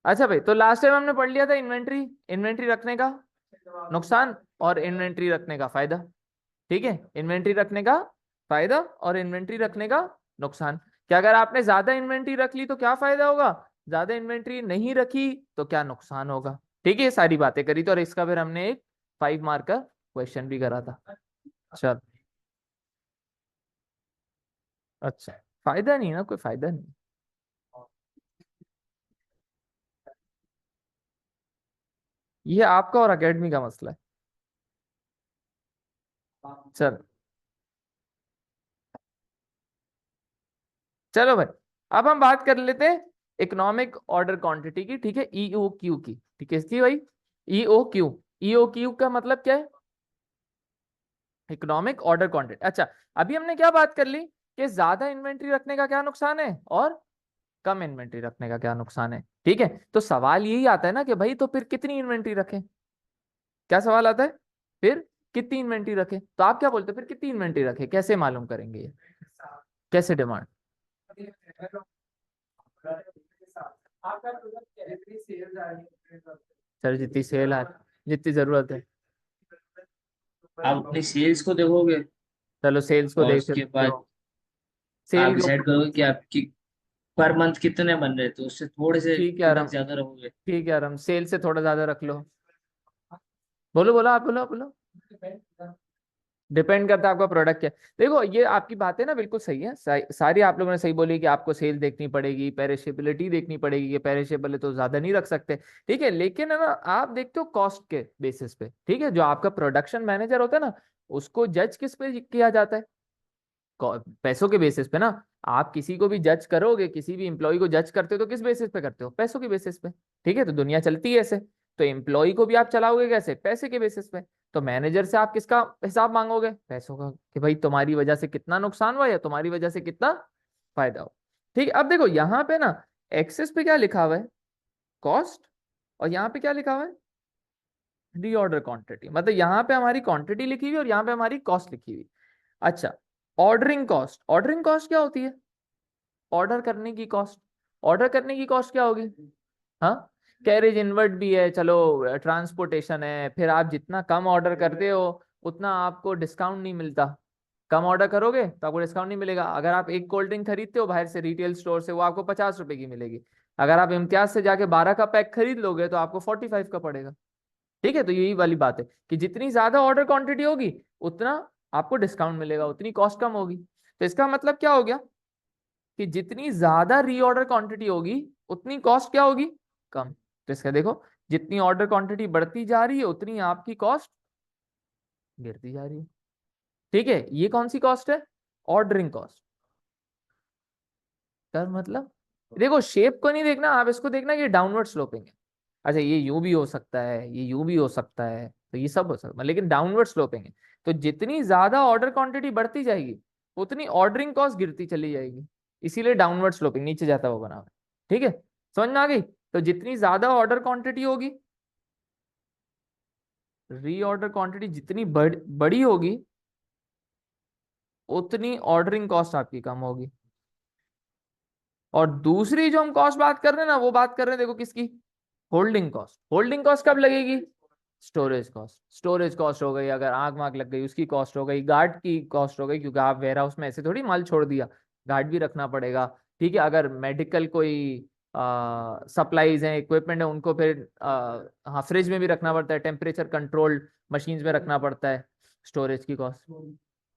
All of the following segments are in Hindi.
अच्छा भाई, तो लास्ट टाइम हमने पढ़ लिया था इन्वेंट्री, इन्वेंट्री रखने का नुकसान और इन्वेंट्री रखने का फायदा। ठीक है, इन्वेंट्री रखने का फायदा और इन्वेंट्री रखने का नुकसान। क्या अगर आपने ज्यादा इन्वेंट्री रख ली तो क्या फायदा होगा, ज्यादा इन्वेंट्री नहीं रखी तो क्या नुकसान होगा। ठीक है, ये सारी बातें करी तो, और इसका फिर हमने एक 5 मार्क का क्वेश्चन भी करा था। चल, अच्छा, फायदा नहीं ना, कोई फायदा नहीं। ये आपका और एकेडमी का मसला है। चल, चलो भाई, अब हम बात कर लेते हैं इकोनॉमिक ऑर्डर क्वांटिटी की। ठीक है, ईओ क्यू की। ठीक है, इसकी भाई, ईओ क्यू। ईओ क्यू का मतलब क्या है, इकोनॉमिक ऑर्डर क्वांटिटी। अच्छा, अभी हमने क्या बात कर ली कि ज्यादा इन्वेंट्री रखने का क्या नुकसान है और कम इन्वेंट्री रखने का क्या नुकसान है। ठीक है, तो सवाल यही आता है ना कि भाई तो फिर कितनी इन्वेंट्री रखें। क्या सवाल आता है, फिर कितनी इन्वेंट्री रखें। तो आप क्या बोलते हो, फिर कितनी इन्वेंट्री रखें, कैसे मालूम करेंगे ये, कैसे डिमांड। सर जितनी सेल है, जितनी जरूरत है। आप अपनी सेल्स को देखोगे चलो सेल्स को और देख उसके सकते बाद हो, सेल आप के डिसाइड ऊपर। करोगे कि आपकी पर मंथ कितने बन रहे, तो उससे थोड़े से ठीक है तिलक आराम, ज्यादा रहोगे। ठीक है आराम, सेल से थोड़ा ज्यादा रख लो। बोलो बोलो, आप बोलो, आप बोलो। डिपेंड करता है आपका प्रोडक्ट क्या है। देखो ये आपकी बातें ना बिल्कुल सही है, सारी आप लोगों ने सही बोली कि आपको सेल देखनी पड़ेगी, पेरिशेबिलिटी देखनी पड़ेगी कि पेरिशेबल है तो ज्यादा नहीं रख सकते। ठीक है, लेकिन है ना, आप देखते हो कॉस्ट के बेसिस पे। ठीक है, जो आपका प्रोडक्शन मैनेजर होता है ना, उसको जज किस पे किया जाता है, पैसों के बेसिस पे ना। आप किसी को भी जज करोगे, किसी भी एम्प्लॉय को जज करते हो तो किस बेसिस पे करते हो, पैसों के बेसिस पे। ठीक है, तो दुनिया चलती है ऐसे। तो एम्प्लॉय को भी आप चलाओगे कैसे, पैसे के बेसिस पे। तो मैनेजर से आप किसका हिसाब मांगोगे, पैसों का, कि भाई तुम्हारी वजह से कितना नुकसान हुआ या तुम्हारी वजह से कितना फायदा हो। ठीक है, अब देखो यहाँ पे ना, एक्सेस पे क्या लिखा हुआ है, कॉस्ट, और यहाँ पे क्या लिखा हुआ है, रीऑर्डर क्वांटिटी। मतलब यहाँ पे हमारी क्वांटिटी लिखी हुई और यहाँ पे हमारी कॉस्ट लिखी हुई। अच्छा, ऑर्डरिंग कॉस्ट, ऑर्डरिंग कॉस्ट क्या होती है, ऑर्डर करने की कॉस्ट। ऑर्डर करने की कॉस्ट क्या होगी, हाँ, कैरेज इनवर्ट भी है, चलो, ट्रांसपोर्टेशन है, फिर आप जितना कम ऑर्डर करते हो उतना आपको डिस्काउंट नहीं मिलता। कम ऑर्डर करोगे तो आपको डिस्काउंट नहीं मिलेगा। अगर आप एक कोल्ड ड्रिंक खरीदते हो बाहर से रिटेल स्टोर से, वो आपको 50 रुपए की मिलेगी। अगर आप इम्तियाज से जाके 12 का पैक खरीद लोगे तो आपको 45 का पड़ेगा। ठीक है, तो यही वाली बात है कि जितनी ज्यादा ऑर्डर क्वांटिटी होगी उतना आपको डिस्काउंट मिलेगा, उतनी कॉस्ट कम होगी। तो इसका मतलब क्या हो गया कि जितनी ज्यादा रीऑर्डर क्वांटिटी होगी उतनी कॉस्ट क्या होगी, कम। तो इसका देखो, जितनी ऑर्डर क्वांटिटी बढ़ती जा रही है उतनी आपकी कॉस्ट गिरती जा रही है। ठीक है, ये कौन सी कॉस्ट है, ऑर्डरिंग कॉस्ट का मतलब। देखो शेप को नहीं देखना, आप इसको देखना कि डाउनवर्ड स्लोपिंग है। अच्छा, ये यूं भी हो सकता है, ये यूं भी हो सकता है, तो ये सब हो सकता है, लेकिन डाउनवर्ड स्लोपिंग है। तो जितनी ज्यादा ऑर्डर क्वांटिटी बढ़ती जाएगी उतनी ऑर्डरिंग कॉस्ट गिरती चली जाएगी, इसीलिए डाउनवर्ड स्लोपिंग, नीचे जाता हुआ बना हुआ है। ठीक है, समझ में आ गई। तो जितनी ज्यादा ऑर्डर क्वांटिटी होगी, रीऑर्डर क्वांटिटी जितनी बड़ी होगी उतनी ऑर्डरिंग कॉस्ट आपकी कम होगी। और दूसरी जो हम कॉस्ट बात कर रहे हैं ना, वो बात कर रहे हैं देखो किसकी, होल्डिंग कॉस्ट। होल्डिंग कॉस्ट कब लगेगी, स्टोरेज कॉस्ट। स्टोरेज कॉस्ट हो गई, अगर आग वाग लग गई उसकी कॉस्ट हो गई, गार्ड की कॉस्ट हो गई, क्योंकि आप वेयर हाउस में ऐसे थोड़ी माल छोड़ दिया, गार्ड भी रखना पड़ेगा। ठीक है, अगर मेडिकल कोई सप्लाईज हैं, इक्विपमेंट है, उनको फिर हाँ फ्रिज में भी रखना पड़ता है, टेम्परेचर कंट्रोल्ड मशीन्स में रखना पड़ता है। स्टोरेज की कॉस्ट,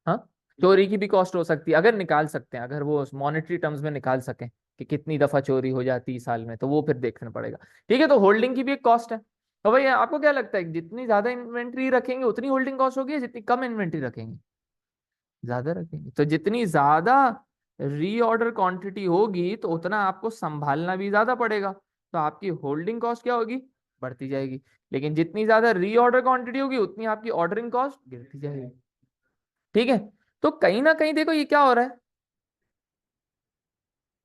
हाँ, चोरी की भी कॉस्ट हो सकती है, अगर निकाल सकते हैं, अगर वो मॉनेटरी टर्म्स में निकाल सकें कि कितनी दफा चोरी हो जाती है साल में, तो वो फिर देखना पड़ेगा। ठीक है, तो होल्डिंग की भी एक कॉस्ट है। तो भाई आपको क्या लगता है, जितनी ज्यादा इन्वेंट्री रखेंगे उतनी होल्डिंग कॉस्ट होगी, या जितनी कम इन्वेंट्री रखेंगे ज्यादा रखेंगे। तो जितनी ज्यादा रीऑर्डर क्वांटिटी होगी तो उतना आपको संभालना भी ज्यादा पड़ेगा, तो आपकी होल्डिंग कॉस्ट क्या होगी, बढ़ती जाएगी। लेकिन जितनी ज्यादा रीऑर्डर क्वांटिटी होगी उतनी आपकी ऑर्डरिंग कॉस्ट गिरती जाएगी। ठीक है, तो कहीं ना कहीं देखो ये क्या हो रहा है,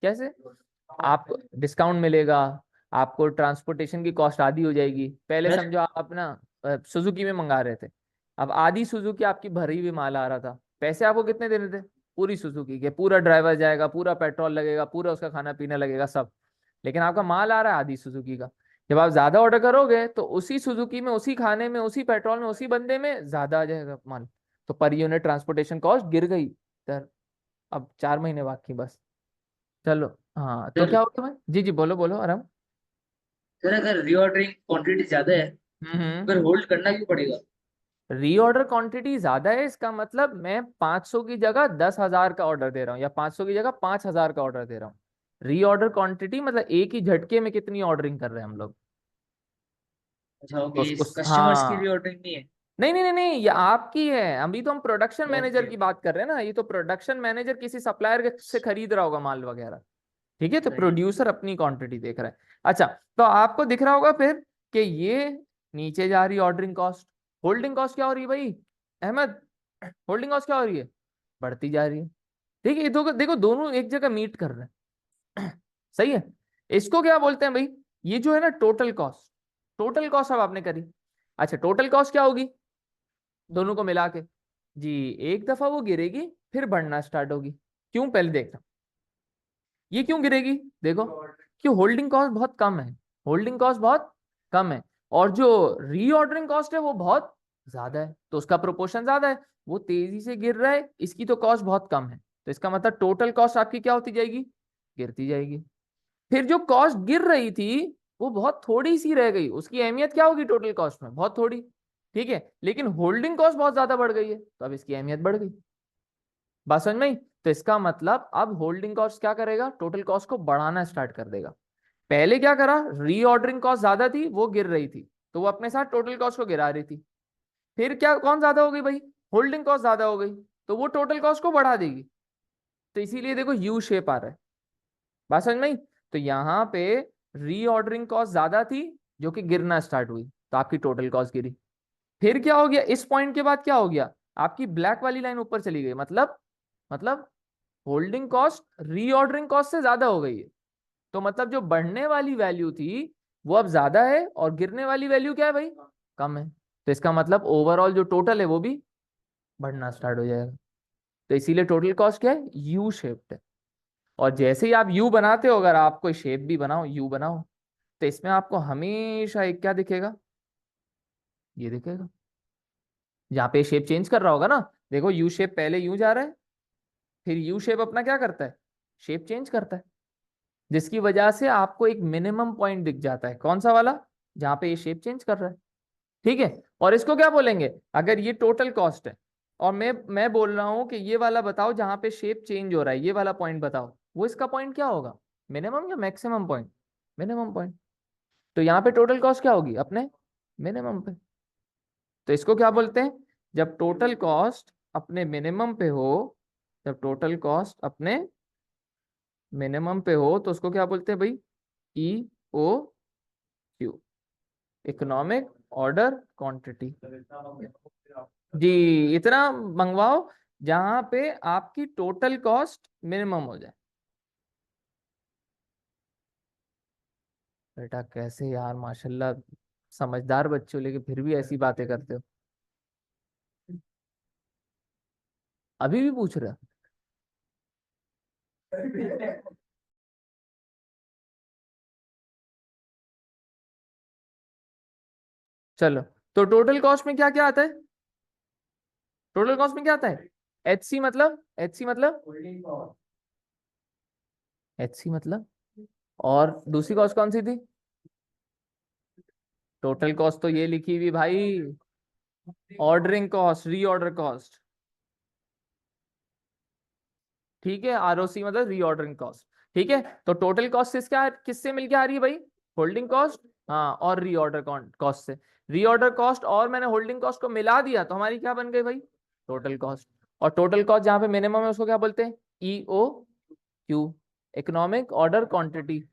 कैसे आपको डिस्काउंट मिलेगा, आपको ट्रांसपोर्टेशन की कॉस्ट आधी हो जाएगी। पहले सर समझो आप ना सुजुकी में मंगा रहे थे, अब आधी सुजुकी आपकी भरी हुई माल आ रहा था, पैसे आपको कितने देने थे, पूरी सुजुकी के, पूरा ड्राइवर जाएगा, पूरा पेट्रोल लगेगा, पूरा उसका खाना पीना लगेगा सब। लेकिन आपका माल आ रहा है आधी सुजुकी का। जब आप ज्यादा ऑर्डर करोगे तो उसी सुजुकी में, उसी खाने में, उसी पेट्रोल में, उसी बंदे में ज्यादा आ जाएगा माल। तो पर यूनिट ट्रांसपोर्टेशन कॉस्ट गिर गई सर। अब 4 महीने बाकी बस। चलो। हाँ तो सर, क्या हो गया भाई? जी जी, बोलो बोलो आराम। सर अगर रीऑर्डरिंग क्वांटिटी ज्यादा है, हम्म। फिर होल्ड करना क्यों पड़ेगा? रीऑर्डर क्वांटिटी ज्यादा है, इसका मतलब मैं 500 की जगह 10,000 का ऑर्डर दे रहा हूँ, या 500 की जगह 5,000 का ऑर्डर दे रहा हूँ। रीऑर्डर क्वांटिटी मतलब एक ही झटके में कितनी ऑर्डरिंग कर रहे हैं हम लोग। अच्छा, तो ओके, उसको कस्टमर्स की हाँ। रीऑर्डरिंग नहीं है। नहीं नहीं नहीं नहीं, ये आपकी है। अभी तो हम प्रोडक्शन मैनेजर ओके, की बात कर रहे हैं ना। ये तो प्रोडक्शन मैनेजर किसी सप्लायर से खरीद रहा होगा माल वगैरह। ठीक है, तो सही है। प्रोड्यूसर अपनी क्वांटिटी देख रहा है। अच्छा, तो आपको दिख रहा होगा फिर कि ये नीचे जा रही ऑर्डरिंग कॉस्ट। होल्डिंग कॉस्ट क्या हो रही है भाई अहमद? होल्डिंग कॉस्ट क्या हो रही है? बढ़ती जा रही है। ठीक है, ये देखो देखो, दोनों एक जगह मीट कर रहे हैं। सही है। इसको क्या बोलते हैं भाई? ये जो है ना टोटल कॉस्ट। टोटल कॉस्ट अब आपने करी। अच्छा, टोटल कॉस्ट क्या होगी दोनों को मिला के? जी, एक दफा वो गिरेगी, फिर बढ़ना स्टार्ट होगी। क्यों, पहले देखना। ये क्यों गिरेगी? देखो, कि होल्डिंग कॉस्ट बहुत कम है। होल्डिंग कॉस्ट बहुत कम है, और जो रीऑर्डरिंग कॉस्ट है वो बहुत ज्यादा है, तो उसका प्रोपोर्शन ज्यादा है। वो तेजी से गिर रहा है, इसकी तो कॉस्ट बहुत कम है। तो इसका मतलब टोटल कॉस्ट आपकी क्या होती जाएगी? गिरती जाएगी। फिर जो कॉस्ट गिर रही थी वो बहुत थोड़ी सी रह गई, उसकी अहमियत क्या होगी टोटल कॉस्ट में? बहुत थोड़ी। ठीक है, लेकिन होल्डिंग कॉस्ट बहुत ज्यादा बढ़ गई है, तो अब इसकी अहमियत बढ़ गई। बात समझ में आई? तो इसका मतलब अब होल्डिंग कॉस्ट क्या करेगा? टोटल कॉस्ट को बढ़ाना स्टार्ट कर देगा। पहले क्या करा? रीऑर्डरिंग कॉस्ट ज्यादा थी, वो गिर रही थी, तो वो अपने साथ टोटल कॉस्ट को गिरा रही थी। फिर क्या, कौन ज्यादा हो गई भाई? होल्डिंग कॉस्ट ज्यादा हो गई, तो वो टोटल कॉस्ट को बढ़ा देगी। तो इसीलिए देखो यू शेप आ रहा है। बात समझ में आई? तो यहाँ पे रीऑर्डरिंग कॉस्ट ज्यादा थी, जो कि गिरना स्टार्ट हुई, तो आपकी टोटल कॉस्ट गिरी। फिर क्या हो गया इस पॉइंट के बाद? क्या हो गया? आपकी ब्लैक वाली लाइन ऊपर चली गई। मतलब होल्डिंग कॉस्ट रीऑर्डरिंग कॉस्ट से ज्यादा हो गई है। तो मतलब जो बढ़ने वाली वैल्यू थी वो अब ज्यादा है, और गिरने वाली वैल्यू क्या है भाई? कम है। तो इसका मतलब ओवरऑल जो टोटल है वो भी बढ़ना स्टार्ट हो जाएगा। तो इसीलिए टोटल कॉस्ट क्या है? यू शेप्ड है। और जैसे ही आप यू बनाते हो, अगर आप कोई शेप भी बनाओ, यू बनाओ, तो इसमें आपको हमेशा एक क्या दिखेगा? ये दिखेगा। जहाँ पे शेप चेंज कर रहा होगा ना, देखो यू शेप पहले यूं जा रहा है, फिर यू शेप अपना क्या करता है? शेप चेंज करता है, जिसकी वजह से आपको एक मिनिमम पॉइंट दिख जाता है। कौन सा वाला? जहां पे ये शेप चेंज कर रहा है। ठीक है। और इसको क्या बोलेंगे? अगर ये टोटल कॉस्ट है, और मैं बोल रहा हूं कि ये वाला बताओ जहां पे शेप चेंज हो रहा है, ये वाला पॉइंट बताओ, वो इसका पॉइंट क्या होगा? मिनिमम या मैक्सिमम पॉइंट? Minimum point. तो यहाँ पे टोटल कॉस्ट क्या होगी? अपने मिनिमम पे। तो इसको क्या बोलते हैं? जब टोटल कॉस्ट अपने मिनिमम पे हो, जब टोटल कॉस्ट अपने मिनिमम पे हो, तो उसको क्या बोलते हैं भाई? E O Q, economic order quantity. जी, इतना मंगवाओ जहां पे आपकी टोटल कॉस्ट मिनिमम हो जाए। बेटा कैसे यार, माशाल्लाह, समझदार बच्चे हो, लेकिन फिर भी ऐसी बातें करते हो। अभी भी पूछ रहे हो? चलो, तो टोटल कॉस्ट में क्या क्या आता है? टोटल कॉस्ट में क्या आता है? एच सी मतलब और दूसरी कॉस्ट कौन सी थी? टोटल कॉस्ट तो ये लिखी हुई भाई, ऑर्डरिंग कॉस्ट, रीऑर्डर कॉस्ट। ठीक है, आरओसी मतलब रीऑर्डरिंग कॉस्ट। ठीक है, तो टोटल कॉस्ट किससे मिलके आ रही है भाई? होल्डिंग कॉस्ट, हाँ, और रीऑर्डर कॉस्ट से। रीऑर्डर कॉस्ट और मैंने होल्डिंग कॉस्ट को मिला दिया, तो हमारी क्या बन गई भाई? Total cost. और टोटल कॉस्ट जहां पे मिनिमम है उसको क्या बोलते हैं? E O Q, economic order quantity.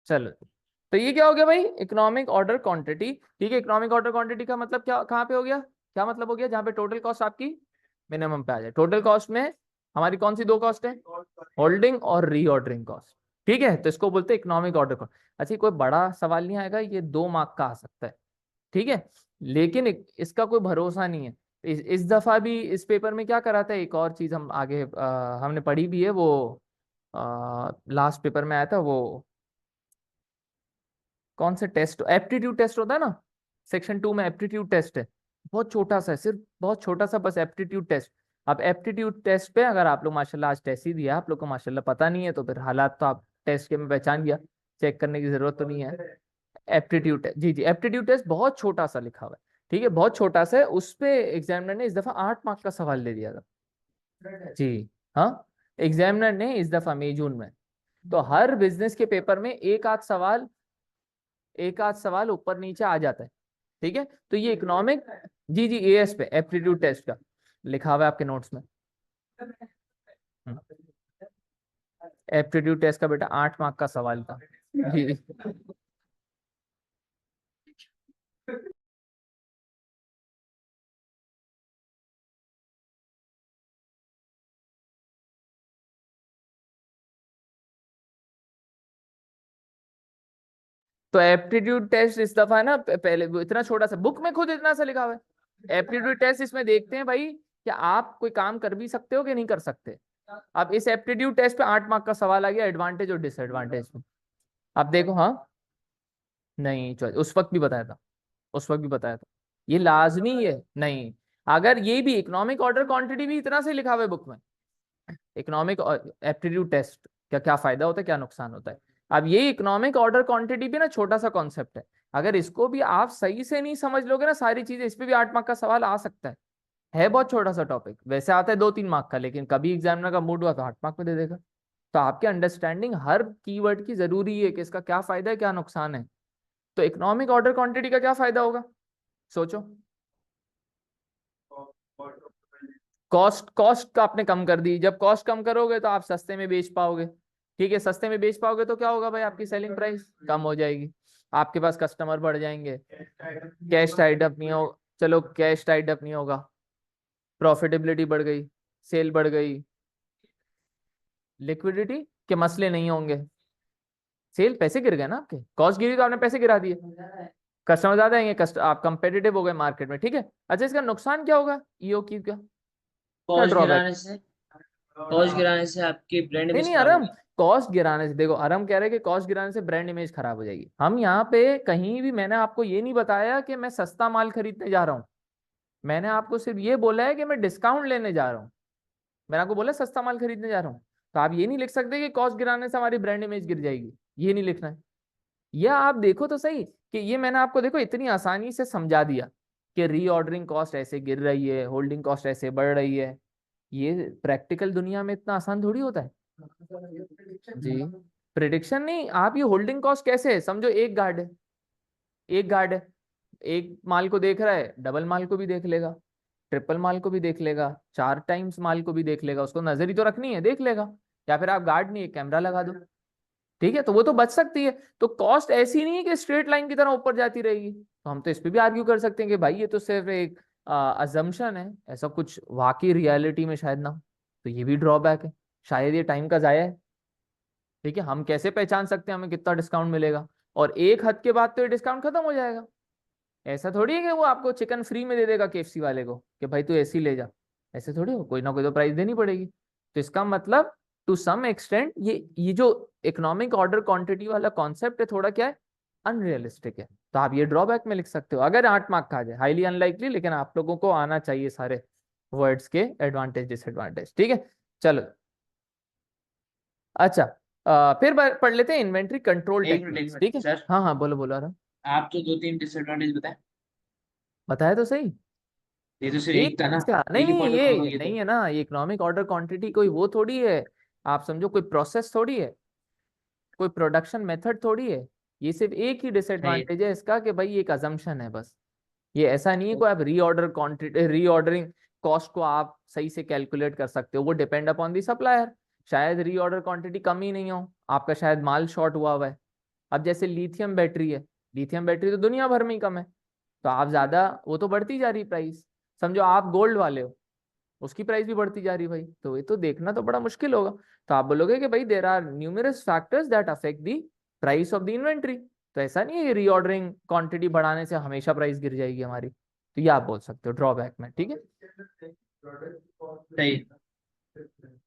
चलो, तो ये क्या हो गया भाई, इकोनॉमिक ऑर्डर क्वांटिटी। ठीक है, इकोनॉमिक ऑर्डर क्वांटिटी का मतलब क्या, कहाँ पे हो गया, क्या मतलब हो गया, जहाँ पे टोटल कॉस्ट आपकी मिनिमम पे आ जाए। टोटल कॉस्ट में हमारी कौन सी दो कॉस्ट है, होल्डिंग और रीऑर्डरिंग कॉस्ट। ठीक है, तो इसको बोलते हैं इकोनॉमिक ऑर्डर कॉस्ट। अच्छा, कोई बड़ा सवाल नहीं आएगा, ये 2 मार्क का आ सकता है। ठीक है, लेकिन इसका कोई भरोसा नहीं है। इस दफा भी इस पेपर में क्या कराता है, एक और चीज हम आगे हमने पढ़ी भी है, वो लास्ट पेपर में आया था, वो कौन से टेस्ट, एप्टीट्यूड टेस्ट होता है ना, सेक्शन 2 में एप्टीट्यूड टेस्ट है। बहुत छोटा सा है, सिर्फ बहुत छोटा सा बस एप्टीट्यूड टेस्ट। अब एप्टीट्यूड टेस्ट पे अगर आप लोग माशाल्लाह आज टेस्ट ही दिया, आप लोग को माशाल्लाह पता नहीं है, तो फिर हालात तो आप टेस्ट के में पहचान गया, चेक करने की जरूरत तो नहीं है। एप्टीट्यूड टेस्ट, जी जी, एप्टीट्यूड टेस्ट बहुत छोटा सा लिखा हुआ है। ठीक है, बहुत छोटा सा है, उस पे एग्जामिनर ने इस दफा 8 मार्क का सवाल दे दिया था। जी हाँ, एग्जामिनर ने इस दफा मई जून में, तो हर बिजनेस के पेपर में एक आध सवाल ऊपर नीचे आ जाता है। ठीक है, तो ये इकोनॉमिक, जी जी, एएस पे एप्टीट्यूड टेस्ट का लिखा हुआ है आपके नोट्स में। एप्टीट्यूड टेस्ट का बेटा 8 मार्क का सवाल था। जी, तो एप्टीट्यूड टेस्ट इस दफा ना, पहले वो इतना छोटा सा, बुक में खुद इतना सा लिखा हुआ है। एप्टीट्यूड टेस्ट इसमें देखते हैं भाई कि आप कोई काम कर भी सकते हो कि नहीं कर सकते। अब इस एप्टीट्यूड टेस्ट पे 8 मार्क का सवाल आ गया, एडवांटेज और डिसएडवांटेज में। आप देखो, हाँ, नहीं उस वक्त भी बताया था, उस वक्त भी बताया था, ये लाजमी है नहीं। अगर ये भी इकोनॉमिक ऑर्डर क्वांटिटी भी इतना से लिखा हुआ है बुक में, इकोनॉमिक एप्टीट्यूड टेस्ट क्या क्या फायदा होता है, क्या नुकसान होता है। अब ये इकोनॉमिक ऑर्डर क्वांटिटी भी ना छोटा सा कॉन्सेप्ट है, अगर इसको भी आप सही से नहीं समझ लोगे ना सारी चीजें, इस पे भी 8 मार्क का सवाल आ सकता है बहुत छोटा सा टॉपिक, वैसे आता है 2-3 मार्क का, लेकिन कभी एग्जामिनर का मूड हुआ तो 8 मार्क में दे देगा। तो आपके अंडरस्टैंडिंग हर कीवर्ड की जरूरी है कि इसका क्या फायदा है क्या नुकसान है। तो इकोनॉमिक ऑर्डर क्वांटिटी का क्या फायदा होगा, सोचो। कॉस्ट, कॉस्ट का आपने कम कर दी, जब कॉस्ट कम करोगे तो आप सस्ते में बेच पाओगे। ठीक है, सस्ते में बेच पाओगे तो क्या होगा भाई, आपकी सेलिंग प्राइस कम हो जाएगी, आपके पास कस्टमर बढ़ जाएंगे, कैश टाइड अप नहीं हो, चलो कैश टाइड अप नहीं होगा, प्रॉफिटेबिलिटी बढ़ गई, सेल बढ़ गई, लिक्विडिटी के मसले नहीं होंगे, सेल, पैसे गिर गए ना आपके, कॉस्ट गिरी तो आपने पैसे गिरा दिए, कस्टमर ज्यादा आएंगे, आप कंपेटिटिव हो गए मार्केट में। ठीक है, अच्छा, इसका नुकसान क्या होगा ईओक्यू का, क्या कॉस्ट ड्रॉबैक। गिराने से, कॉस्ट गिराने से आपकी ब्रांड नहीं इमेज नहीं खराब अरम, होगी। कॉस्ट गिराने से, देखो अरम कह रहे हैं कि कॉस्ट गिराने से ब्रांड इमेज खराब हो जाएगी। हम यहाँ पे कहीं भी, मैंने आपको ये नहीं बताया कि मैं सस्ता माल खरीदने जा रहा हूँ, मैंने आपको सिर्फ ये बोला है कि मैं डिस्काउंट लेने जा रहा हूँ। मैंने आपको बोला सस्ता माल खरीदने जा रहा हूँ, तो आप ये नहीं लिख सकते कि कॉस्ट गिराने से हमारी ब्रांड इमेज गिर जाएगी, ये नहीं लिखना है। या आप देखो तो सही कि ये मैंने आपको देखो इतनी आसानी से समझा दिया कि रीऑर्डरिंग कॉस्ट ऐसे गिर रही है, होल्डिंग कॉस्ट ऐसे बढ़ रही है। ये प्रैक्टिकल दुनिया में इतना आसान थोड़ी होता है। जी, प्रिडिक्शन नहीं, आप ये होल्डिंग कॉस्ट कैसे है समझो, एक गार्ड है, एक गार्ड है, एक माल को देख रहा है, डबल माल को भी देख लेगा, ट्रिपल माल को भी देख लेगा, 4 टाइम्स माल को भी देख लेगा, उसको नजर ही तो रखनी है, देख लेगा। या फिर आप गार्ड नहीं, एक कैमरा लगा दो, ठीक है, तो वो तो बच सकती है। तो कॉस्ट ऐसी नहीं है कि स्ट्रेट लाइन की तरह ऊपर जाती रहेगी, तो हम तो इस पे भी आर्ग्यू कर सकते हैं कि भाई ये तो सिर्फ एक अजम्पशन है, ऐसा कुछ वाकई रियलिटी में शायद ना हो। तो ये भी ड्रॉबैक है, शायद ये टाइम का जाया है। ठीक है, हम कैसे पहचान सकते हैं हमें कितना डिस्काउंट मिलेगा, और एक हद के बाद तो ये डिस्काउंट खत्म हो जाएगा। ऐसा थोड़ी है कि वो आपको चिकन फ्री में दे देगा केएफसी वाले को कि भाई तू ऐसे ही ले जा, ऐसे थोड़ी हो, कोई ना कोई तो प्राइस देनी पड़ेगी। तो इसका मतलब टू सम एक्सटेंट ये जो इकोनॉमिक ऑर्डर क्वांटिटी वाला कॉन्सेप्ट है, थोड़ा क्या है, अनरियलिस्टिक है। तो आप ये ड्रॉबैक में लिख सकते हो, अगर 8 मार्क का आ जाए, हाईली अनलाइकली, लेकिन आप लोगों को आना चाहिए सारे वर्ड्स के एडवांटेज डिसएडवांटेज। ठीक है, चलो, अच्छा, फिर पढ़ लेते हैं इन्वेंट्री कंट्रोल एक टेक्निक्स। मिनट ठीक है, सर, हाँ हाँ, बोलो बोलो आराम, आप तो 2-3 डिसएडवांटेज बताए, बताया तो सही। ये तो सिर्फ एक एक था ना, इसका नहीं एक ही नहीं, पॉइंट पे कवर हो ये गया नहीं तो। है ना, ये इकोनॉमिक ऑर्डर क्वांटिटी कोई वो थोड़ी है, आप समझो कोई प्रोसेस थोड़ी है, कोई प्रोडक्शन मेथड थोड़ी है। ये सिर्फ एक ही सही है। डिसएडवांटेज है इसका कि भाई ये एक अजम्पशन है बस। ये ऐसा नहीं है कोई आप रीऑर्डर क्वांटिटी, रीऑर्डरिंग कॉस्ट को आप सही से कैलकुलेट कर सकते हो, वो डिपेंड अपॉन दी सप्लायर। शायद रीऑर्डर क्वांटिटी कम ही नहीं हो, आपका शायद माल शॉर्ट हुआ हुआ है, अब जैसे लिथियम बैटरी है, लिथियम बैटरी तो दुनिया भर में ही कम है, तो आप ज्यादा, वो तो बढ़ती जा रही प्राइस। समझो आप गोल्ड वाले हो, उसकी प्राइस भी बढ़ती जा रही भाई, तो ये तो देखना तो बड़ा मुश्किल होगा। तो आप बोलोगे कि भाई there are numerous factors that affect the price of the inventory. तो ऐसा नहीं है रीऑर्डरिंग क्वांटिटी बढ़ाने से हमेशा प्राइस गिर जाएगी हमारी, तो ये आप बोल सकते हो ड्रॉबैक में, ठीक है। सही।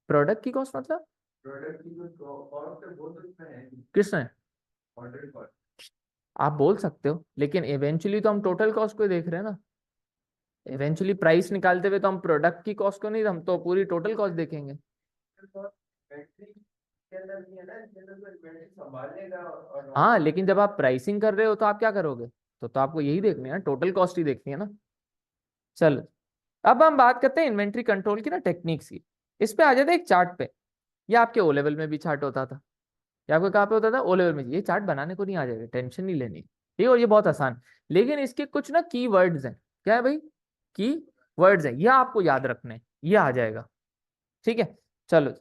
प्रोडक्ट की कॉस्ट मतलब किसने, आप बोल सकते हो, लेकिन इवेंचुअली तो हम टोटल कॉस्ट को ही देख रहे हैं ना। इवेंचुअली प्राइस निकालते हुए तो हम प्रोडक्ट की कॉस्ट को नहीं, हम तो पूरी टोटल कॉस्ट देखेंगे। हाँ लेकिन जब आप प्राइसिंग कर रहे हो तो आप क्या करोगे, तो आपको यही देखनी है ना, टोटल कॉस्ट ही देखनी है ना। चलो अब हम बात करते हैं इन्वेंट्री कंट्रोल की ना टेक्निक्स की। इस पे आ जाते हैं एक चार्ट पे। ये आपके ओ लेवल में भी चार्ट होता था, ये आपको कहाँ पे होता था, ओ लेवल में। ये चार्ट बनाने को नहीं आ जाएगा, टेंशन नहीं लेनी, ठीक है, और ये बहुत आसान। लेकिन इसके कुछ ना की वर्ड्स हैं। क्या है भाई, की वर्ड्स हैं, ये आपको याद रखने हैं, ये आ जाएगा, ठीक है। चलो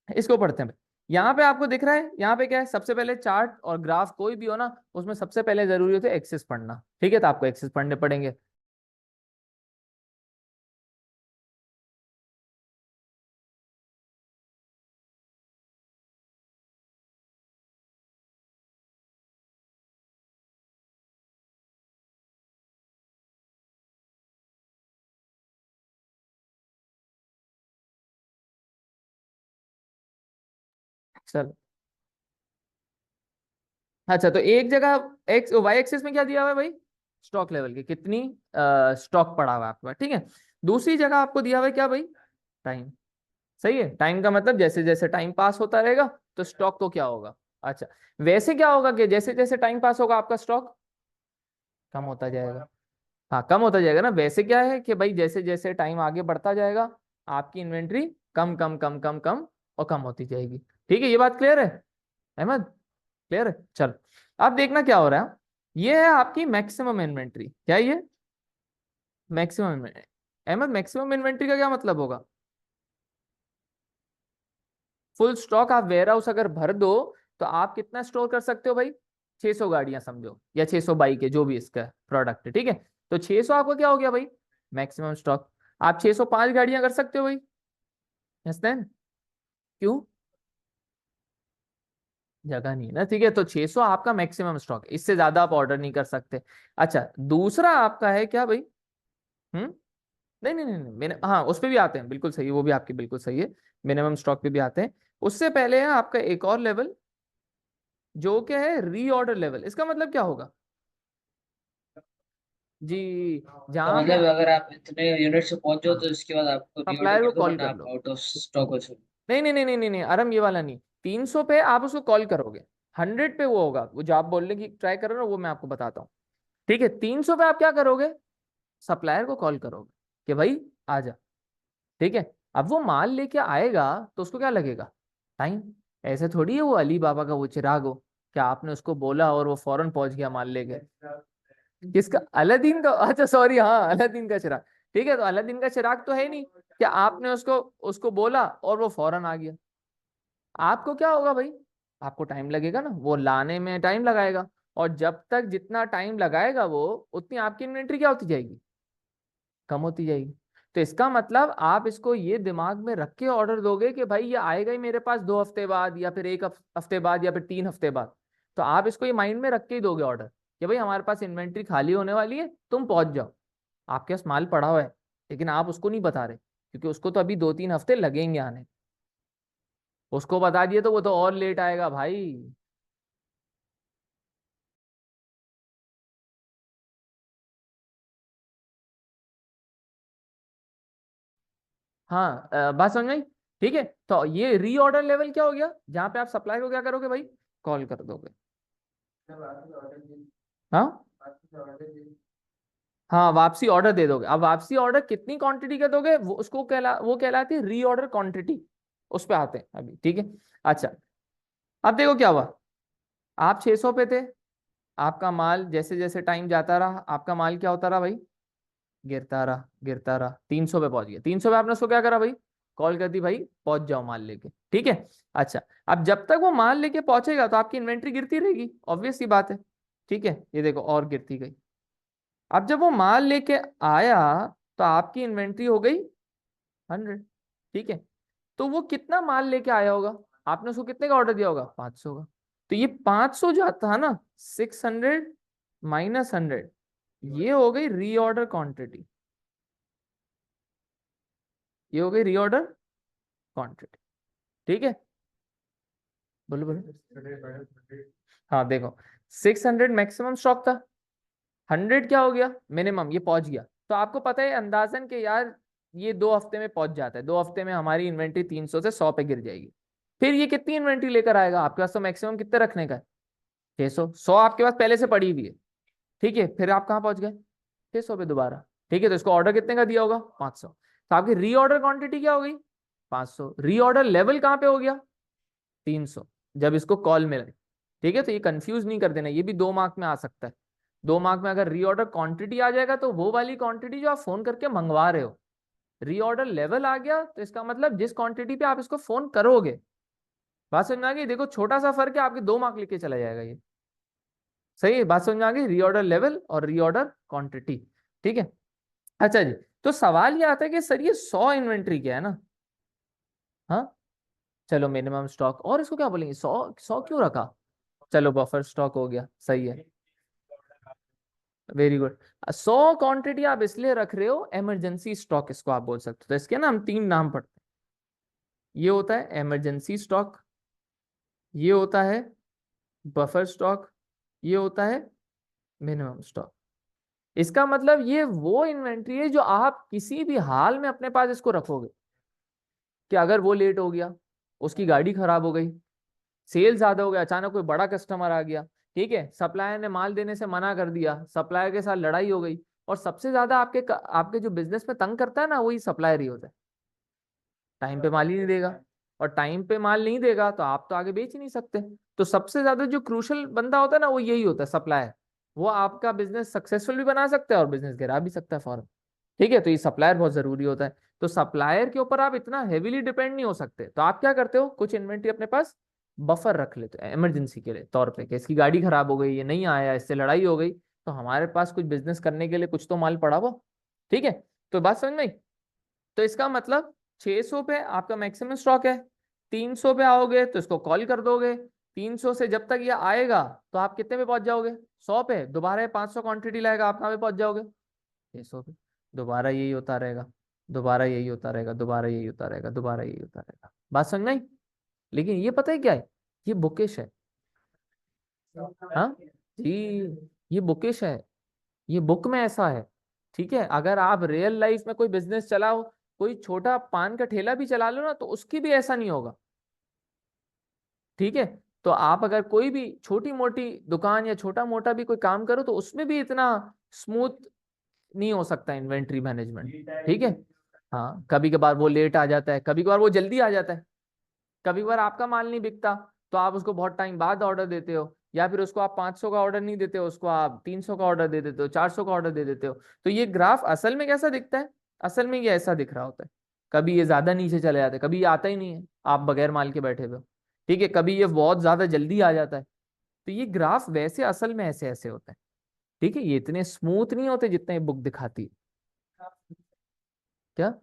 इसको पढ़ते हैं भाई। यहाँ पे आपको दिख रहा है, यहाँ पे क्या है, सबसे पहले चार्ट और ग्राफ कोई भी हो ना, उसमें सबसे पहले जरूरी होता है एक्सेस पढ़ना, ठीक है, तो आपको एक्सेस पढ़ने पड़ेंगे। चलो अच्छा, तो एक जगह एक्स वाई एक्सेस में क्या दिया हुआ है भाई, स्टॉक लेवल की कितनी स्टॉक पड़ा हुआ है आपके पास, ठीक है। दूसरी जगह आपको दिया हुआ है क्या भाई, टाइम। सही है, टाइम का मतलब जैसे जैसे टाइम पास होता रहेगा तो स्टॉक को क्या होगा। अच्छा, वैसे क्या होगा कि जैसे जैसे टाइम पास होगा आपका स्टॉक कम होता जाएगा। हाँ कम होता जाएगा ना, वैसे क्या है कि भाई जैसे जैसे टाइम आगे बढ़ता जाएगा आपकी इन्वेंट्री कम कम कम कम कम और कम होती जाएगी, ठीक है। ये बात क्लियर है अहमद, क्लियर है। चल अब देखना क्या हो रहा है, ये है आपकी मैक्सिमम इन्वेंट्री। क्या है ये, मैक्सिमम। अहमद मैक्सिमम इन्वेंट्री का क्या मतलब होगा, फुल स्टॉक आप वेयर हाउस अगर भर दो तो आप कितना स्टोर कर सकते हो भाई, 600 गाड़ियां समझो, या 600 बाइक है, जो भी इसका प्रोडक्ट है, ठीक है। तो 600 आपको क्या हो गया भाई, मैक्सिमम स्टॉक। आप 605 गाड़ियां कर सकते हो भाई, यस देन, क्यों, जगह नहीं है ना, ठीक है। तो 600 आपका मैक्सिमम स्टॉक, इससे ज्यादा आप ऑर्डर नहीं कर सकते। अच्छा दूसरा आपका है क्या भाई, हम्म, नहीं नहीं नहीं नहीं, मैंने हाँ उस पे भी आते हैं, बिल्कुल सही है, वो भी आपकी बिल्कुल सही है, मिनिमम स्टॉक पे भी आते हैं। उससे पहले है आपका एक और लेवल, जो क्या है रीऑर्डर लेवल। इसका मतलब क्या होगा जी, तो जहाँ पे मतलब अगर आप इतने यूनिट से पहुंच जाओ हाँ तो इसके बाद आपको रीऑर्डर सप्लायर को कर दो, कॉल वरना कर आप लो, आउट ऑफ स्टॉक हो जाओगे। नहीं नहीं नहीं नहीं नहीं नहीं आराम ये वाला नहीं, 300 पे आप उसको कॉल करोगे, 100 पे वो होगा, वो जो आप बोलने की ट्राई करो ना वो मैं आपको बताता हूँ, ठीक है। 300 पे आप क्या करोगे, सप्लायर को कॉल करोगे कि भाई आ जा, ठीक है। अब वो माल लेके आएगा तो उसको क्या लगेगा, टाइम। ऐसे थोड़ी है वो अली बाबा का वो चिराग हो, क्या आपने उसको बोला और वो फौरन पहुंच गया माल लेके। किसका, अलादीन का, अच्छा सॉरी, हाँ अलादीन का चिराग, ठीक है। तो अलादीन का चिराग तो है नहीं, क्या आपने उसको उसको बोला और वो फौरन आ गया। आपको क्या होगा भाई, आपको टाइम लगेगा ना, वो लाने में टाइम लगाएगा, और जब तक जितना टाइम लगाएगा वो, उतनी आपकी इन्वेंट्री क्या होती जाएगी, कम होती जाएगी। तो इसका मतलब आप इसको ये दिमाग में रख के ऑर्डर दोगे कि भाई ये आएगा ही मेरे पास 2 हफ्ते बाद, या फिर एक हफ्ते बाद, या फिर 3 हफ्ते बाद। तो आप इसको ये माइंड में रख के ही दोगे ऑर्डर कि भाई हमारे पास इन्वेंट्री खाली होने वाली है, तुम पहुंच जाओ। आपके पास माल पड़ा हुआ है, लेकिन आप उसको नहीं बता रहे, क्योंकि उसको तो अभी 2-3 हफ्ते लगेंगे आने। उसको बता दिए तो वो तो और लेट आएगा भाई। हाँ बात समझ में आई? ठीक है, तो ये रीऑर्डर लेवल क्या हो गया, जहां पे आप सप्लाई को क्या करोगे भाई, कॉल कर दोगे। हाँ हाँ वापसी ऑर्डर दे दोगे। अब वापसी ऑर्डर कितनी क्वांटिटी का दोगे, वो कहलाती है रीऑर्डर क्वांटिटी। उस पे आते हैं अभी, ठीक है। अच्छा अब देखो क्या हुआ, आप 600 पे थे, आपका माल जैसे जैसे टाइम जाता रहा आपका माल क्या होता रहा भाई, गिरता रहा गिरता रहा, 300 पे पहुंच गया। 300 पे आपने उसको क्या करा भाई, कॉल कर दी भाई पहुंच जाओ माल लेके, ठीक है। अच्छा, अब जब तक वो माल लेके पहुंचेगा तो आपकी इन्वेंट्री गिरती रहेगी, ऑब्वियस सी बात है, ठीक है। ये देखो और गिरती गई। अब जब वो माल लेके आया तो आपकी इन्वेंट्री हो गई 100, ठीक है। तो वो कितना माल लेके आया होगा, आपने उसको कितने का ऑर्डर दिया होगा, 500 का। तो ये 500 जाता है ना, 600 माइनस 100, ये हो गई रीऑर्डर क्वांटिटी, ये हो गई रीऑर्डर क्वांटिटी, ठीक है। बोलो बोलो। हाँ देखो, 600 मैक्सिमम स्टॉक था, 100 क्या हो गया मिनिमम, ये पहुंच गया। तो आपको पता है अंदाजन के यार ये 2 हफ्ते में पहुंच जाता है, 2 हफ्ते में हमारी इन्वेंट्री 300 से 100 पे गिर जाएगी। फिर ये कितनी इन्वेंट्री लेकर आएगा, आपके पास तो मैक्सिमम कितने रखने का है, 600, 100 आपके पास पहले से पड़ी हुई है, ठीक है। फिर आप कहाँ पहुंच गए, 600 पे दोबारा, ठीक है। तो इसको ऑर्डर कितने का दिया होगा, 500। तो आपकी रीऑर्डर क्वांटिटी क्या हो गई, 500। रीऑर्डर लेवल कहाँ पे हो गया, 300, जब इसको कॉल मिले, ठीक है। तो ये कंफ्यूज नहीं कर देना, ये भी 2 मार्क में आ सकता है। 2 मार्क में अगर रीऑर्डर क्वांटिटी आ जाएगा तो वो वाली क्वांटिटी जो आप फोन करके मंगवा रहे हो, रीऑर्डर लेवल आ गया तो इसका मतलब जिस क्वांटिटी पे आप इसको फोन करोगे। बात समझ में आ गई, देखो छोटा सा फर्क है, आपके 2 मार्क लिखे चला जाएगा ये, सही है। बात समझ में आ गई, रीऑर्डर लेवल और रीऑर्डर क्वांटिटी, ठीक है। अच्छा जी, तो सवाल ये आता है कि सर ये 100 इन्वेंट्री क्या है ना, हाँ, चलो मिनिमम स्टॉक, और इसको क्या बोलेंगे, 100 क्यों रखा, चलो बफर स्टॉक हो गया, सही है, वेरी गुड। 100 क्वांटिटी आप इसलिए रख रहे हो, इमरजेंसी स्टॉक इसको आप बोल सकते हो। तो इसके ना हम 3 नाम पढ़ते हैं, ये होता है इमरजेंसी स्टॉक, ये होता है बफर स्टॉक, ये होता है मिनिमम स्टॉक। इसका मतलब ये वो इन्वेंट्री है जो आप किसी भी हाल में अपने पास इसको रखोगे, कि अगर वो लेट हो गया, उसकी गाड़ी खराब हो गई, सेल ज्यादा हो गया, अचानक कोई बड़ा कस्टमर आ गया, ठीक है, सप्लायर ने माल देने से मना कर दिया, सप्लायर के साथ लड़ाई हो गई। और सबसे ज्यादा आपके आपके जो बिजनेस में तंग करता है ना, वही सप्लायर ही होता है, टाइम पे माल ही नहीं देगा। और टाइम पे माल नहीं देगा तो आप तो आगे बेच ही नहीं सकते। तो सबसे ज्यादा जो क्रूशल बंदा होता है ना, वो यही होता है, सप्लायर। वो आपका बिजनेस सक्सेसफुल भी बना सकता है और बिजनेस गिरा भी सकता है फौरन, ठीक है। तो ये सप्लायर बहुत जरूरी होता है। तो सप्लायर के ऊपर आप इतना हेवीली डिपेंड नहीं हो सकते, तो आप क्या करते हो, कुछ इन्वेंट्री अपने पास बफर रख लेते हैं इमरजेंसी के लिए तौर पे, कि इसकी गाड़ी खराब हो गई, ये नहीं आया, इससे लड़ाई हो गई, तो हमारे पास कुछ बिजनेस करने के लिए कुछ तो माल पड़ा हो, ठीक है। तो बात समझ में आई? तो इसका मतलब 600 पे आपका मैक्सिमम स्टॉक है, 300 पे आओगे तो इसको कॉल कर दोगे, 300 से जब तक ये आएगा तो आप कितने पे पहुंच जाओगे, 100 पे, दोबारा ये 500 क्वांटिटी लाएगा, आप कहाँ पे पहुंच जाओगे, 600 पे। दोबारा यही होता रहेगा, दोबारा यही होता रहेगा, दोबारा यही होता रहेगा, दोबारा यही होता रहेगा। बात समझ में आई? लेकिन ये पता है क्या है, ये बुकिश है, हाँ जी, ये बुकिश है, ये बुक में ऐसा है, ठीक है। अगर आप रियल लाइफ में कोई बिजनेस चलाओ, कोई छोटा पान का ठेला भी चला लो ना, तो उसकी भी ऐसा नहीं होगा, ठीक है। तो आप अगर कोई भी छोटी मोटी दुकान या छोटा मोटा भी कोई काम करो, तो उसमें भी इतना स्मूथ नहीं हो सकता इन्वेंट्री मैनेजमेंट, ठीक है। हाँ, कभी कभार वो लेट आ जाता है, कभी कभार वो जल्दी आ जाता है, कभी कभार आपका माल नहीं बिकता तो आप उसको बहुत टाइम बाद ऑर्डर देते हो, या फिर उसको आप 500 का ऑर्डर नहीं देते हो, उसको आप 300 का ऑर्डर दे देते हो, 400 का ऑर्डर दे देते हो। तो ये ग्राफ असल में कैसा दिखता है, असल में ये ऐसा दिख रहा होता है, कभी ये ज्यादा नीचे चले जाते हैं, कभी ये आता ही नहीं है, आप बगैर माल के बैठे हुए हो, ठीक है, कभी ये बहुत ज्यादा जल्दी आ जाता है। तो ये ग्राफ वैसे असल में ऐसे ऐसे होते हैं, ठीक है, ये इतने स्मूथ नहीं होते जितने बुक दिखाती है। क्या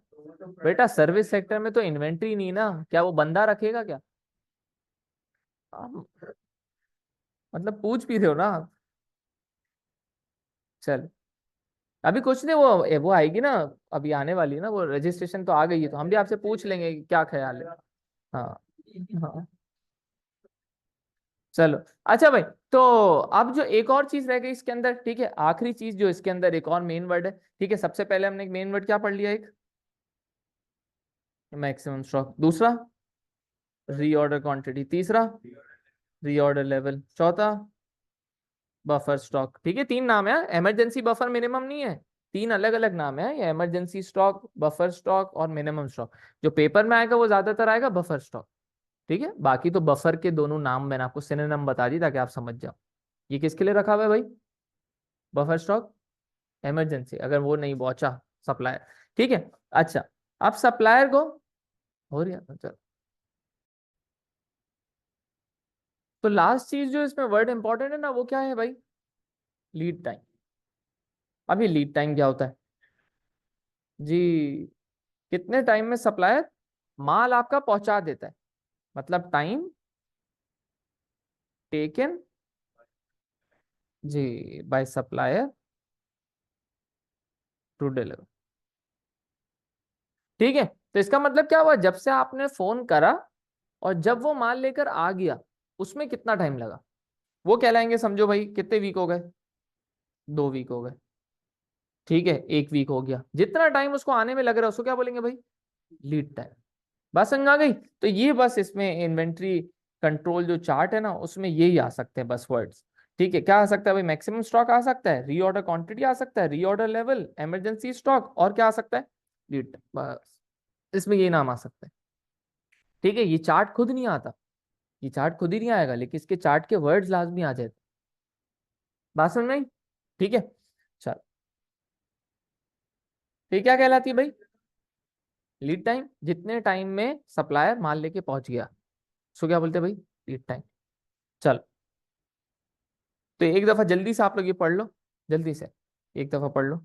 बेटा, सर्विस सेक्टर में तो इन्वेंट्री नहीं ना, क्या वो बंदा रखेगा क्या, आप मतलब पूछ भी रहे हो ना आप। चल, अभी कुछ नहीं, वो आएगी ना, अभी आने वाली है ना, वो रजिस्ट्रेशन तो आ गई है, तो हम भी आपसे पूछ लेंगे कि क्या ख्याल है। हाँ, हाँ, चलो। अच्छा भाई, तो अब जो एक और चीज रह गई इसके अंदर, ठीक है, आखिरी चीज जो इसके अंदर एक और मेन वर्ड है, ठीक है। सबसे पहले हमने एक मेन वर्ड क्या पढ़ लिया, एक मैक्सिमम स्टॉक, दूसरा रीऑर्डर क्वांटिटी, तीसरा रीऑर्डर लेवल, चौथा बफर स्टॉक, ठीक है। 3 नाम है, इमरजेंसी बफर मिनिमम नहीं है, 3 अलग अलग नाम है, ये इमरजेंसी स्टॉक, बफर स्टॉक और मिनिमम स्टॉक। जो पेपर में आएगा वो ज्यादातर आएगा बफर स्टॉक, ठीक है। बाकी तो बफर के दोनों नाम मैंने आपको सिनोनिम बता दी ताकि आप समझ जाओ, ये किसके लिए रखा हुआ है भाई, बफर स्टॉक, इमरजेंसी अगर वो नहीं पहुंचा सप्लायर, ठीक है। अच्छा, अब सप्लायर को हो रही है ना, चलो। तो लास्ट चीज जो इसमें वर्ड इंपॉर्टेंट है ना, वो क्या है भाई? Lead time. अभी लीड टाइम क्या होता है जी? कितने टाइम में सप्लायर माल आपका पहुंचा देता है, मतलब टाइम टेकन जी बाय सप्लायर टू डिलीवर। ठीक है, तो इसका मतलब क्या हुआ, जब से आपने फोन करा और जब वो माल लेकर आ गया, उसमें कितना टाइम लगा, वो कहलाएंगे, समझो भाई, कितने वीक हो गए? 2 वीक हो गए। ठीक है, 1 वीक हो गया, जितना टाइम उसको आने में लग रहा है उसको क्या बोलेंगे भाई? Lead time. बात समझ आ गई? तो ये बस इसमें इन्वेंट्री कंट्रोल जो चार्ट है ना, उसमें यही आ सकते हैं बस वर्ड्स। ठीक है, क्या आ सकता है भाई? मैक्सिमम स्टॉक आ सकता है, रीऑर्डर क्वांटिटी आ सकता है, रीऑर्डर लेवल, इमरजेंसी स्टॉक, और क्या आ सकता है? लीड। बस इसमें ये नाम आ सकता है। ठीक है, ये चार्ट खुद नहीं आता, ये चार्ट खुद ही नहीं आएगा, लेकिन इसके चार्ट के वर्ड्स लाजमी आ जाते। बात समझ में आई? ठीक है, चल। तो ये क्या कहलाती है भाई? लीड टाइम, जितने टाइम में सप्लायर माल लेके पहुंच गया, उसको क्या बोलते हैं भाई? Lead time. चल, तो एक दफा जल्दी से आप लोग ये पढ़ लो, जल्दी से एक दफा पढ़ लो।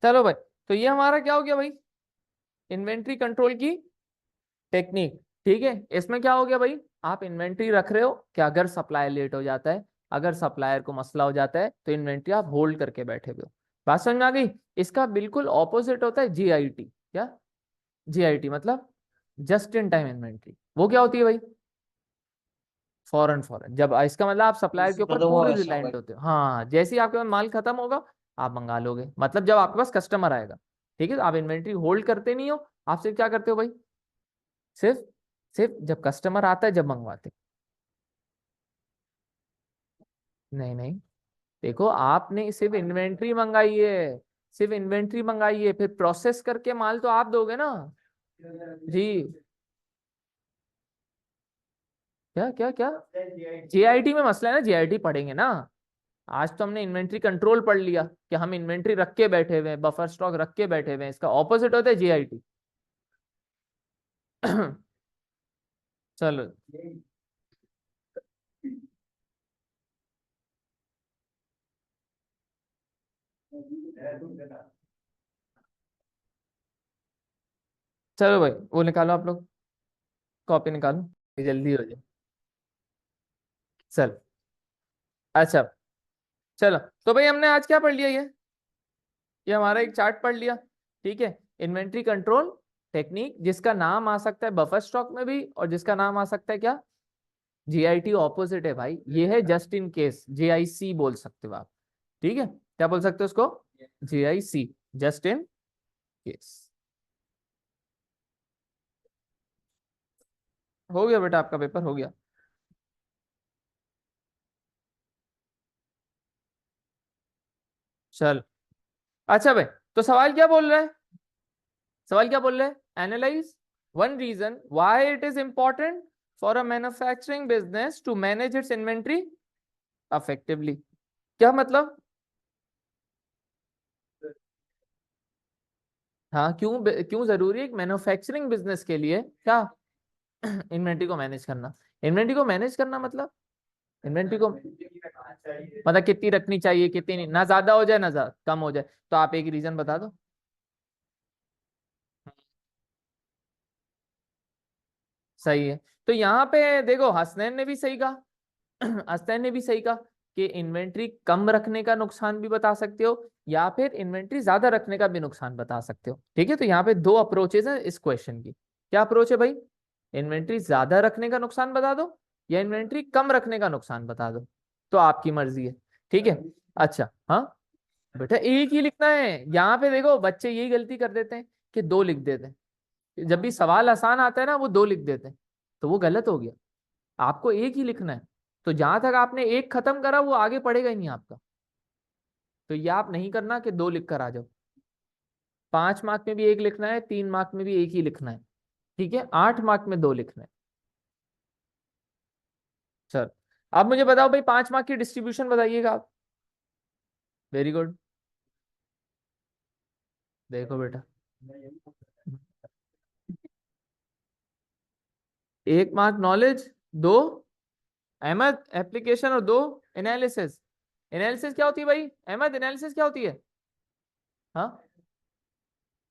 चलो भाई, तो ये हमारा क्या हो गया भाई? इन्वेंट्री कंट्रोल की टेक्निक। ठीक है, इसमें क्या हो गया भाई? आप इन्वेंट्री रख रहे हो कि अगर सप्लायर लेट हो जाता है, अगर सप्लायर को मसला हो जाता है, तो इन्वेंट्री आप होल्ड करके बैठे हुए हो। बात समझ में आ गई? इसका बिल्कुल ऑपोजिट होता है जीआईटी। क्या? जीआईटी मतलब जस्ट इन टाइम इन्वेंट्री। वो क्या होती है भाई? फौरन फौरन, जब इसका मतलब आप सप्लायर के जैसे ऊपर खत्म हुआ पूरे वैसा होगा। रिलायंट होते हो। हाँ, जैसे ही आपके पास माल खत्म होगा, आप मंगा लोगे, मतलब जब आपके पास कस्टमर आएगा। ठीक है, तो आप इन्वेंट्री होल्ड करते नहीं हो, आप सिर्फ क्या करते हो भाई? सिर्फ सिर्फ जब कस्टमर आता है, जब मंगवाते हो। नहीं नहीं, देखो, आपने सिर्फ इन्वेंट्री मंगाई है, सिर्फ इन्वेंट्री मंगाई है, फिर प्रोसेस करके माल तो आप दोगे ना जी। क्या क्या क्या? जीआईटी में मसला है ना, जीआईटी पढ़ेंगे ना। आज तो हमने इन्वेंट्री कंट्रोल पढ़ लिया कि हम इन्वेंट्री रख के बैठे हुए हैं, बफर स्टॉक रख के बैठे हुए हैं, इसका ऑपोजिट होता है जीआईटी। चलो। चलो भाई, वो निकालो आप लोग, कॉपी निकालो, ये जल्दी हो जाए। चल। अच्छा, चलो। तो भाई हमने आज क्या पढ़ लिया? ये हमारा एक चार्ट पढ़ लिया। ठीक है, इन्वेंट्री कंट्रोल टेक्निक, जिसका नाम आ सकता है बफर स्टॉक में भी, और जिसका नाम आ सकता है क्या? जीआईटी। ऑपोजिट है भाई, ये है जस्ट इन केस, जेआईसी बोल सकते हो आप। ठीक है, क्या बोल सकते हो उसको? JIC, just in case. हो गया बेटा, आपका पेपर हो गया। चल। अच्छा भाई, तो सवाल क्या बोल रहा है? सवाल क्या बोल रहा है? Analyse one reason why it is important for a manufacturing business to manage its inventory effectively. क्या मतलब? हाँ, क्यों क्यों जरूरी है मैन्युफैक्चरिंग बिजनेस के लिए क्या? इन्वेंट्री को मैनेज करना। इन्वेंट्री को मैनेज करना मतलब, इन्वेंट्री को मतलब कितनी रखनी चाहिए, कितनी नहीं, ना ज्यादा हो जाए ना ज्यादा कम हो जाए। तो आप एक रीजन बता दो। सही है। तो यहाँ पे देखो, हसनैन ने भी सही कहा। हसनैन ने भी सही कहा कि इन्वेंट्री कम रखने का नुकसान भी बता सकते हो, या फिर इन्वेंट्री ज्यादा रखने का भी नुकसान बता सकते हो। ठीक है, तो यहाँ पे दो अप्रोचेज हैं इस क्वेश्चन की। क्या अप्रोच है भाई? इन्वेंट्री ज्यादा रखने का नुकसान बता दो, या इन्वेंट्री कम रखने का नुकसान बता दो। तो आपकी मर्जी है। ठीक है। अच्छा, हाँ बेटा, एक ही लिखना है। यहाँ पे देखो, बच्चे यही गलती कर देते हैं कि दो लिख देते हैं, जब भी सवाल आसान आता है ना, वो दो लिख देते हैं, तो वो गलत हो गया। आपको एक ही लिखना है। तो जहां तक आपने एक खत्म करा, वो आगे पढ़ेगा ही नहीं आपका। तो ये आप नहीं करना कि दो लिख कर आ जाओ। 5 मार्क में भी एक लिखना है, 3 मार्क में भी एक ही लिखना है, ठीक है, 8 मार्क में 2 लिखना है। चल अब मुझे बताओ भाई 5 मार्क की डिस्ट्रीब्यूशन बताइएगा आप। Very good. देखो बेटा, 1 मार्क नॉलेज, 2 अहमद एप्लीकेशन, और 2 एनालिसिस। एनालिसिस क्या होती है भाई अहमद, एनालिसिस क्या होती है? हाँ,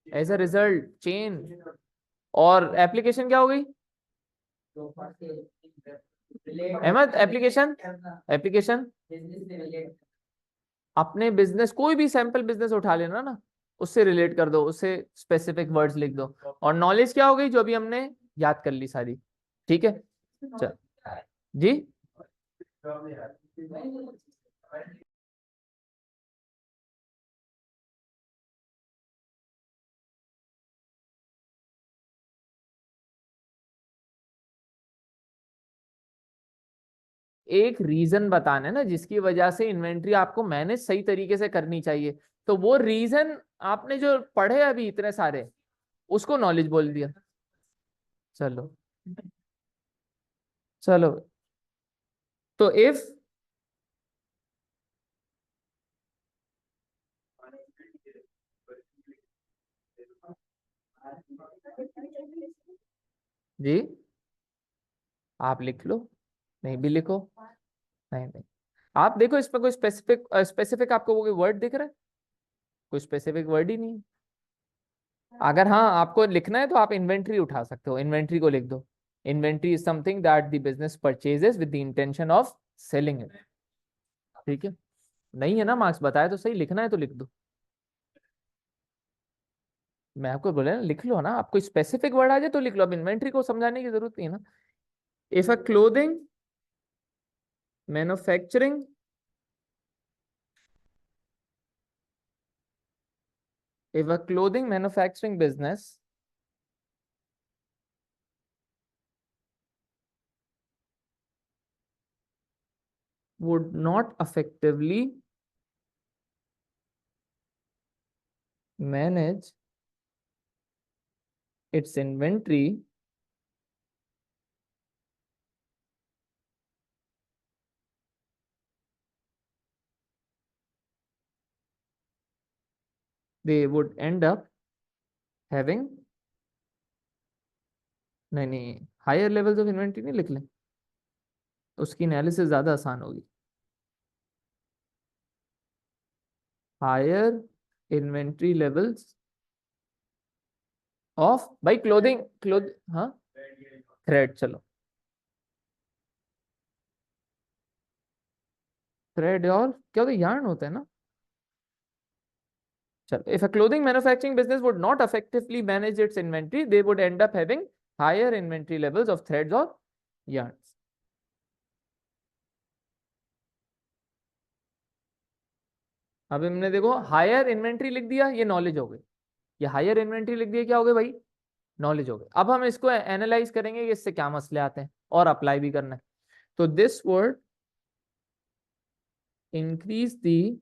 एज अ रिजल्ट चेन। और एप्लीकेशन क्या हो गई अहमद? एप्लीकेशन, एप्लीकेशन अपने बिजनेस, कोई भी सैंपल बिजनेस उठा लेना ना, उससे रिलेट कर दो, उससे स्पेसिफिक वर्ड्स लिख दो। और नॉलेज क्या हो गई, जो अभी हमने याद कर ली सारी, ठीक है। चल जी, एक रीजन बताना है ना जिसकी वजह से इन्वेंट्री आपको मैनेज सही तरीके से करनी चाहिए, तो वो रीजन आपने जो पढ़े अभी इतने सारे, उसको नॉलेज बोल दिया। चलो, चलो, तो इफ, जी आप लिख लो, नहीं भी लिखो, नहीं नहीं, आप देखो इसमें कोई स्पेसिफिक स्पेसिफिक आपको वो वर्ड दिख रहा है? कोई स्पेसिफिक वर्ड ही नहीं है। अगर हाँ आपको लिखना है तो आप इन्वेंट्री उठा सकते हो, इन्वेंट्री को लिख दो। Inventory is something that the business purchases with the intention of selling it, ठीक है। नहीं है ना मार्क्स, बताया तो सही, लिखना है तो लिख दो। मैं आपको बोला ना लिख लो ना, आपको स्पेसिफिक वर्ड आ जाए तो लिख लो, अब इन्वेंट्री को समझाने की जरूरत नहीं है ना। If a clothing manufacturing, if a clothing manufacturing business would not effectively manage its inventory, they would end up having, नहीं नहीं, हायर लेवल्स ऑफ इन्वेंट्री नहीं लिख लें, उसकी एनालिसिस ज्यादा आसान होगी। हायर इन्वेंट्री लेवल्स ऑफ भाई क्लोथिंग, क्लोथ, हाँ, थ्रेड, चलो थ्रेड, और क्या होता है, yarn होता है ना। चलो, if a clothing manufacturing business would not effectively manage its inventory, they would end up having higher inventory levels of threads or yarns। अब हमने देखो हायर इन्वेंट्री लिख दिया, ये नॉलेज हो गई। ये हायर इन्वेंट्री लिख दिया, क्या हो गया भाई, नॉलेज हो गई। अब हम इसको एनालाइज करेंगे कि इससे क्या मसले आते हैं और अप्लाई भी करना है। तो this word increase the,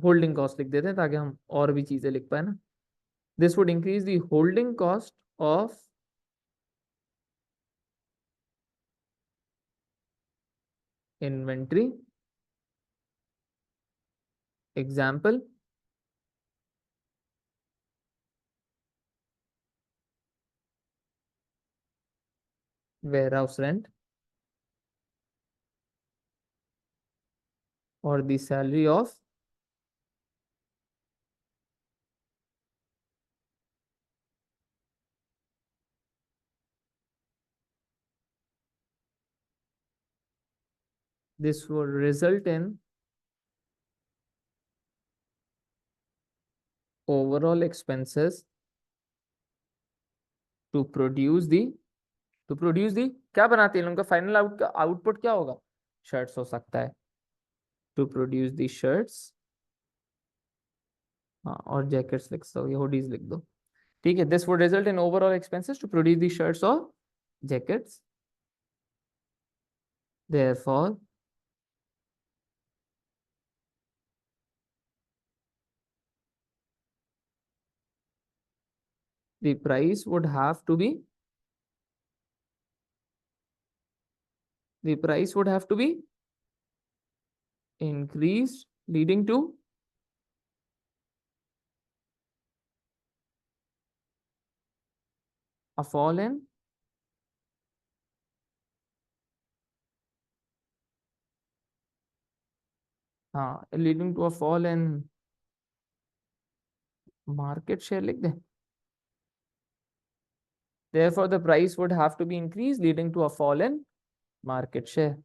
holding cost लिख देते हैं ताकि हम और भी चीजें लिख पाए ना। This would increase the holding cost of inventory. Example, warehouse rent और the salary of, this would result in overall expenses to produce the, क्या बनाते हैं उनका फाइनल आउटपुट क्या होगा, शर्ट्स हो सकता है, टू प्रोड्यूस दी शर्ट्स, हाँ, और जैकेट्स लिख दो, ये हुडीज लिख दो, ठीक है। This would result in overall expenses to produce the shirts और jackets, therefore the price would have to be increased, leading to a fall in हाँ, leading to a fall in market share लिख दे। Therefore the price would have to be increased, leading to a fall in market share।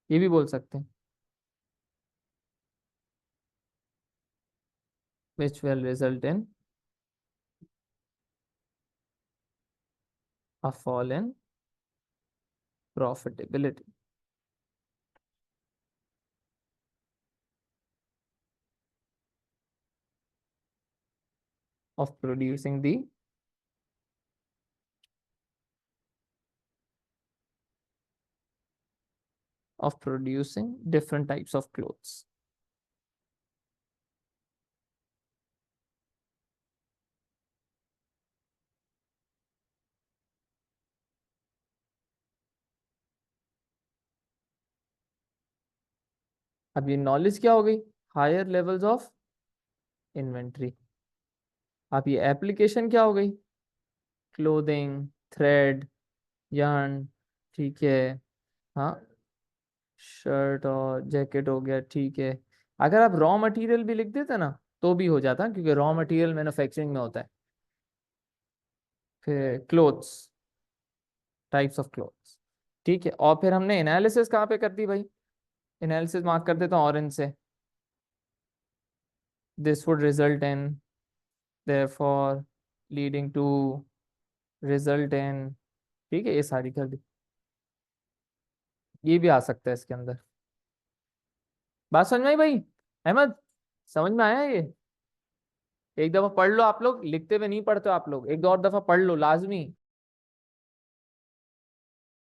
ये भी बोल सकते हैं, which will result in a fall in profitability of producing different types of clothes। अब ये नॉलेज क्या हो गई, हायर लेवल्स ऑफ इन्वेंट्री। अब ये एप्लीकेशन क्या हो गई, क्लोथिंग, थ्रेड, yarn, ठीक है। हाँ, शर्ट और जैकेट हो गया, ठीक है। अगर आप रॉ मटेरियल भी लिख देते ना तो भी हो जाता, क्योंकि रॉ मटेरियल मैन्युफैक्चरिंग में होता है। फिर क्लोथ्स, टाइप्स ऑफ क्लोथ्स, ठीक है। और फिर हमने एनालिसिस कहाँ पे कर दी भाई, एनालिसिस मार्क कर देता हूँ ऑरेंज से। This would result in, therefore, leading to, result in, ठीक है, ये सारी कर दी। ये भी आ सकता है इसके अंदर। बात समझ में आई भाई अहमद, समझ में आया ये? एक दफा पढ़ लो आप लोग, लिखते हुए नहीं पढ़ते हो आप लोग, एक दो और दफा पढ़ लो लाजमी।